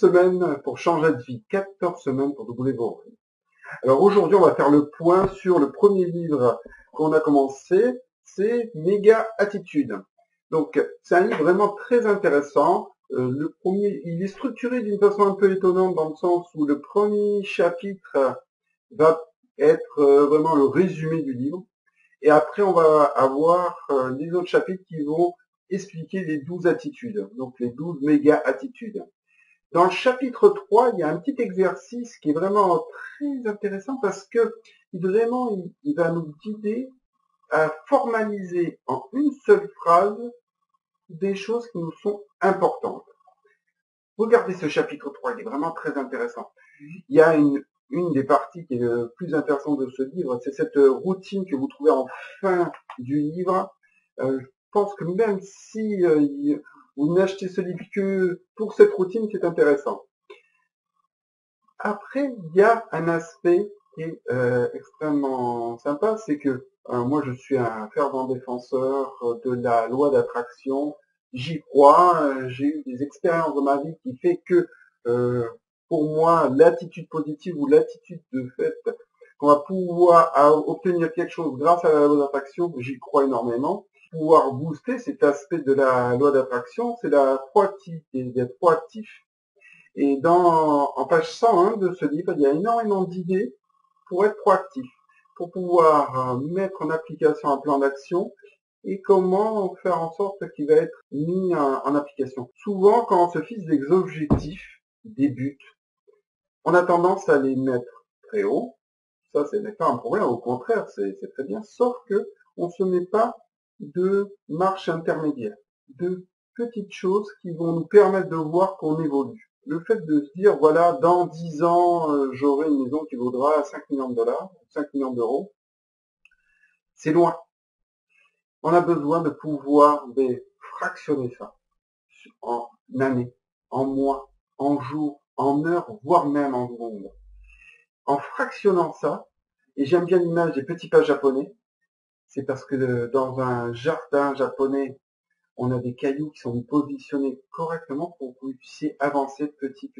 semaines pour changer de vie, 14 semaines pour doubler vos revenus. Alors aujourd'hui, on va faire le point sur le premier livre qu'on a commencé, c'est Méga Attitude. Donc c'est un livre vraiment très intéressant. Le premier, il est structuré d'une façon un peu étonnante dans le sens où le premier chapitre va être vraiment le résumé du livre. Et après, on va avoir les autres chapitres qui vont expliquer les 12 attitudes, donc les 12 méga attitudes. Dans le chapitre 3, il y a un petit exercice qui est vraiment très intéressant parce que vraiment, il va nous guider à formaliser en une seule phrase des choses qui nous sont importantes. Regardez ce chapitre 3, il est vraiment très intéressant. Il y a une des parties qui est le plus intéressante de ce livre, c'est cette routine que vous trouvez en fin du livre. Je pense que même si vous n'achetez ce livre que pour cette routine, c'est intéressant. Après, il y a un aspect qui est extrêmement sympa, c'est que moi je suis un fervent défenseur de la loi d'attraction. J'y crois, j'ai eu des expériences dans ma vie qui fait que pour moi, l'attitude positive ou l'attitude de fait qu'on va pouvoir obtenir quelque chose grâce à la loi d'attraction, j'y crois énormément. Pouvoir booster cet aspect de la loi d'attraction, c'est la proactivité, d'être proactif. Et en page 101 de ce livre, il y a énormément d'idées pour être proactif, pour pouvoir mettre en application un plan d'action et comment faire en sorte qu'il va être mis en application. Souvent, quand on se fixe des objectifs, des buts, on a tendance à les mettre très haut. Ça, ce n'est pas un problème, au contraire, c'est très bien, sauf que on ne se met pas de marche intermédiaire, de petites choses qui vont nous permettre de voir qu'on évolue. Le fait de se dire, voilà, dans 10 ans, j'aurai une maison qui vaudra 5 millions de dollars, 5 millions d'euros, c'est loin. On a besoin de pouvoir fractionner ça en années, en mois, en jours, en heures, voire même en secondes. En fractionnant ça, et j'aime bien l'image des petits pas japonais, c'est parce que dans un jardin japonais, on a des cailloux qui sont positionnés correctement pour que vous puissiez avancer petit.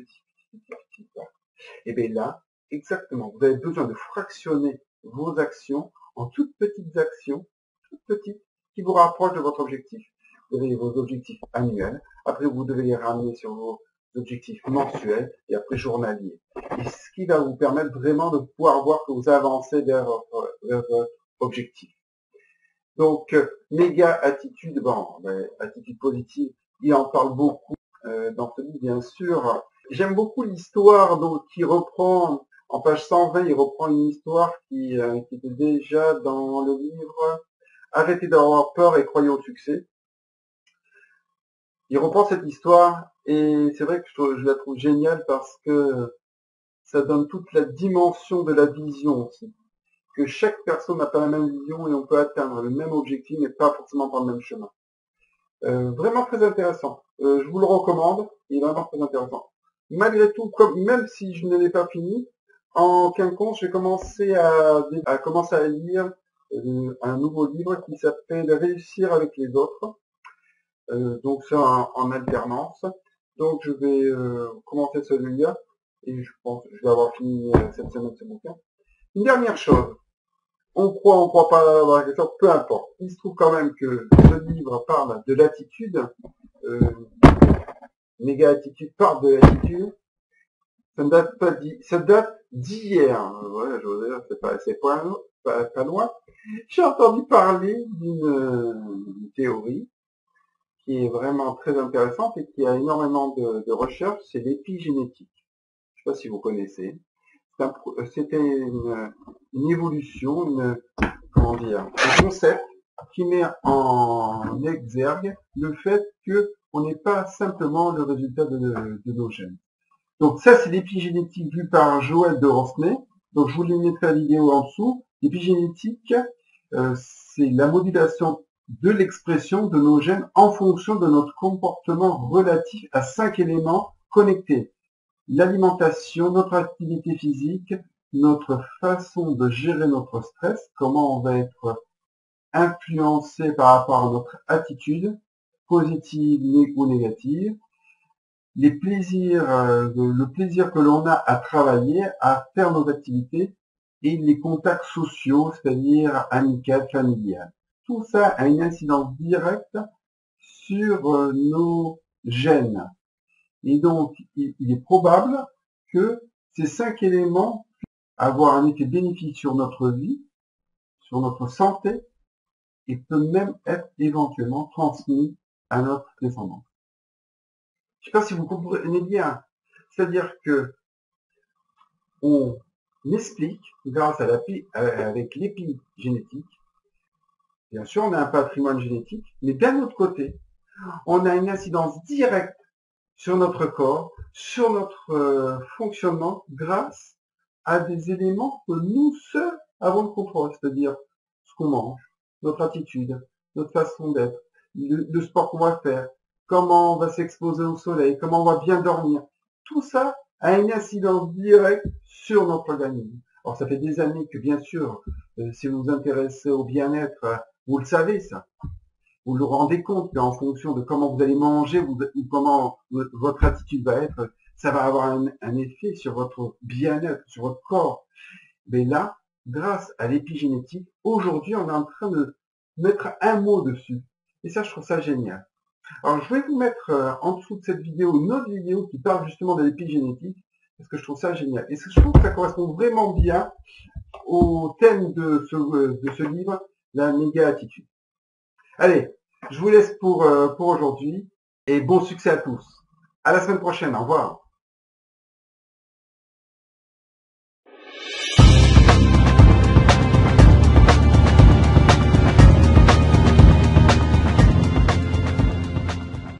Et bien là, exactement, vous avez besoin de fractionner vos actions en toutes petites actions, toutes petites, qui vous rapprochent de votre objectif. Vous avez vos objectifs annuels, après vous devez les ramener sur vos objectifs mensuels et après journaliers. Et ce qui va vous permettre vraiment de pouvoir voir que vous avancez vers votre objectif. Donc, méga attitude, attitude positive, il en parle beaucoup dans ce livre, bien sûr. J'aime beaucoup l'histoire qui reprend, en page 120, il reprend une histoire qui était déjà dans le livre « Arrêtez d'avoir peur et croyez au succès ». Il reprend cette histoire et c'est vrai que je la trouve géniale parce que ça donne toute la dimension de la vision aussi. Que chaque personne n'a pas la même vision et on peut atteindre le même objectif mais pas forcément par le même chemin. Vraiment très intéressant. Je vous le recommande, il est vraiment très intéressant. Malgré tout, même si je ne l'ai pas fini, en quinconce, j'ai commencé à lire un nouveau livre qui s'appelle Réussir avec les autres. Donc c'est en alternance. Donc je vais commencer celui-là et je pense que je vais avoir fini cette semaine ce bouquin. Une dernière chose. On croit pas dans la question, peu importe. Il se trouve quand même que ce livre parle de l'attitude, méga attitude parle de l'attitude. Ça date d'hier. Ouais, je veux dire, c'est pas loin. J'ai entendu parler d'une théorie qui est vraiment très intéressante et qui a énormément de recherches, c'est l'épigénétique. Je sais pas si vous connaissez. C'était une évolution, un concept qui met en exergue le fait que on n'est pas simplement le résultat de nos gènes. Donc ça, c'est l'épigénétique vue par Joël de Rosnay. Donc je vous les mettrai la vidéo en dessous. L'épigénétique, c'est la modulation de l'expression de nos gènes en fonction de notre comportement relatif à 5 éléments connectés. L'alimentation, notre activité physique, notre façon de gérer notre stress, comment on va être influencé par rapport à notre attitude, positive ou négative, les plaisirs, le plaisir que l'on a à travailler, à faire nos activités, et les contacts sociaux, c'est-à-dire amicaux, familiales. Tout ça a une incidence directe sur nos gènes. Et donc, il est probable que ces 5 éléments puissent avoir un effet bénéfique sur notre vie, sur notre santé, et peut même être éventuellement transmis à notre descendance. Je ne sais pas si vous comprenez bien. C'est-à-dire que on explique, grâce à avec l'épigénétique, bien sûr, on a un patrimoine génétique, mais d'un autre côté, on a une incidence directe sur notre corps, sur notre fonctionnement, grâce à des éléments que nous seuls avons le contrôle, c'est-à-dire ce qu'on mange, notre attitude, notre façon d'être, le sport qu'on va faire, comment on va s'exposer au soleil, comment on va bien dormir. Tout ça a une incidence directe sur notre organisme. Alors ça fait des années que, bien sûr, si vous vous intéressez au bien-être, vous le savez ça. Vous le rendez compte qu'en fonction de comment vous allez manger ou comment votre attitude va être, ça va avoir un effet sur votre bien-être, sur votre corps. Mais là, grâce à l'épigénétique, aujourd'hui, on est en train de mettre un mot dessus. Et ça, je trouve ça génial. Alors, je vais vous mettre en dessous de cette vidéo une autre vidéo qui parle justement de l'épigénétique, parce que je trouve ça génial. Et je trouve que ça correspond vraiment bien au thème de ce livre, la méga-attitude. Allez, je vous laisse pour aujourd'hui et bon succès à tous. À la semaine prochaine, au revoir.